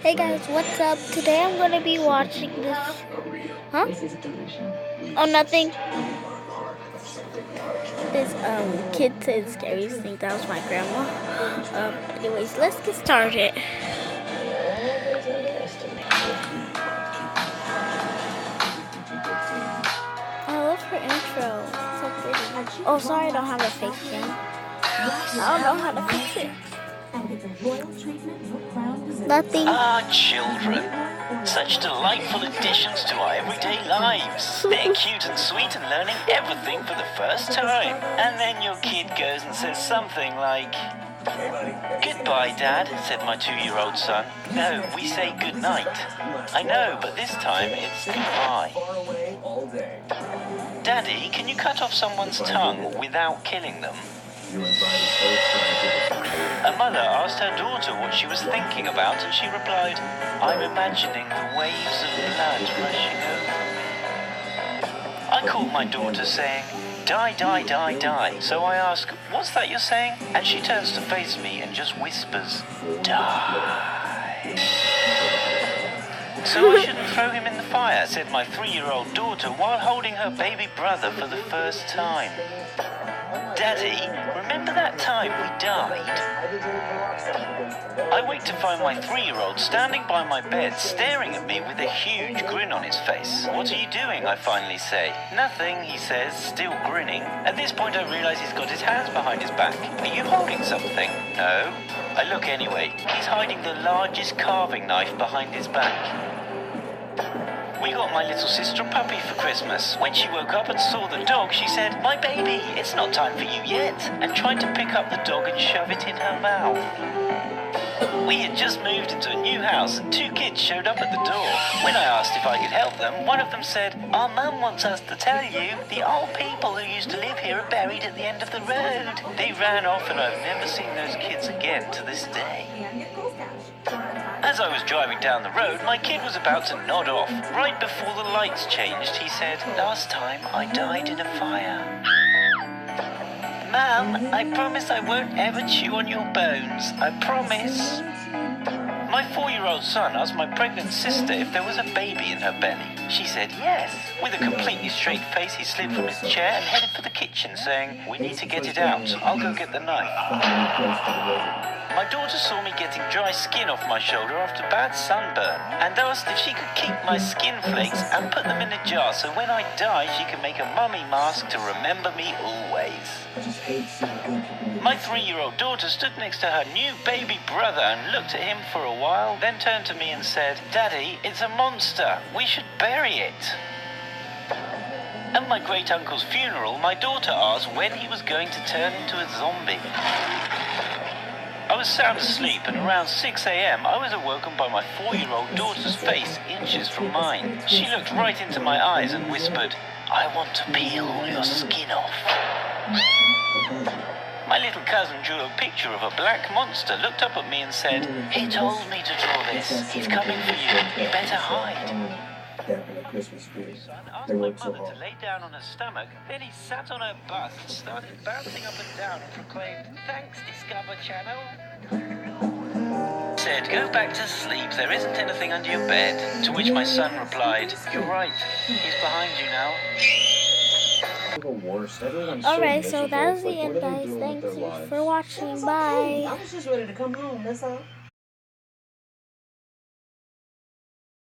Hey guys, what's up? Today I'm gonna be watching this. Huh? Oh, nothing. This Kids said scariest thing. That was my grandma. Anyways, let's get started. I love her intro. It's so pretty. Oh, sorry, I don't have a face cam. I don't know how to fix it. Nothing. Ah, children. Such delightful additions to our everyday lives. They're cute and sweet and learning everything for the first time. And then your kid goes and says something like, "Goodbye, Dad," said my 2-year-old son. No, we say good night. I know, but this time it's goodbye. Daddy, can you cut off someone's tongue without killing them? A mother asked her daughter what she was thinking about, and she replied, "I'm imagining the waves of blood rushing over me." I caught my daughter saying, "Die, die, die, die." So I ask, "What's that you're saying?" And she turns to face me and just whispers, "Die." "So I shouldn't throw him in the fire," said my 3-year-old daughter while holding her baby brother for the first time. "Daddy, remember that time we died?" I wake to find my 3-year-old standing by my bed, staring at me with a huge grin on his face. "What are you doing?" I finally say. "Nothing," he says, still grinning. At this point I realize he's got his hands behind his back. "Are you holding something?" "No." I look anyway. He's hiding the largest carving knife behind his back. We got my little sister a puppy for Christmas. When she woke up and saw the dog, she said, "My baby, it's not time for you yet," and tried to pick up the dog and shove it in her mouth. We had just moved into a new house and 2 kids showed up at the door. When I asked if I could help them, one of them said, "Our mum wants us to tell you the old people who used to live here are buried at the end of the road." They ran off and I've never seen those kids again to this day. As I was driving down the road, my kid was about to nod off. Right before the lights changed, he said, "Last time I died in a fire." "Mum, I promise I won't ever chew on your bones. I promise." My 4-year-old son asked my pregnant sister if there was a baby in her belly. She said yes. With a completely straight face, he slid from his chair and headed for the kitchen, saying, "We need to get it out. I'll go get the knife." My daughter saw me getting dry skin off my shoulder after bad sunburn and asked if she could keep my skin flakes and put them in a jar so when I die she can make a mummy mask to remember me always. My 3-year-old daughter stood next to her new baby brother and looked at him for a while, then turned to me and said, "Daddy, it's a monster. We should bury it." At my great-uncle's funeral, my daughter asked when he was going to turn into a zombie. I was sound asleep, and around 6 a.m. I was awoken by my 4-year-old daughter's face inches from mine. She looked right into my eyes and whispered, "I want to peel all your skin off." My little cousin drew a picture of a black monster, looked up at me and said, "He told me to draw this. He's coming for you. You better hide." Son asked my mother to lay down on her stomach, then he sat on her butt and started bouncing up and down and proclaimed, "Thanks, Discover Channel." Said, "Go back to sleep, there isn't anything under your bed." To which my son replied, "You're right, he's behind you now." Alright, so that was the end, guys. Thank you for watching. Bye. I was just ready to come home, that's all.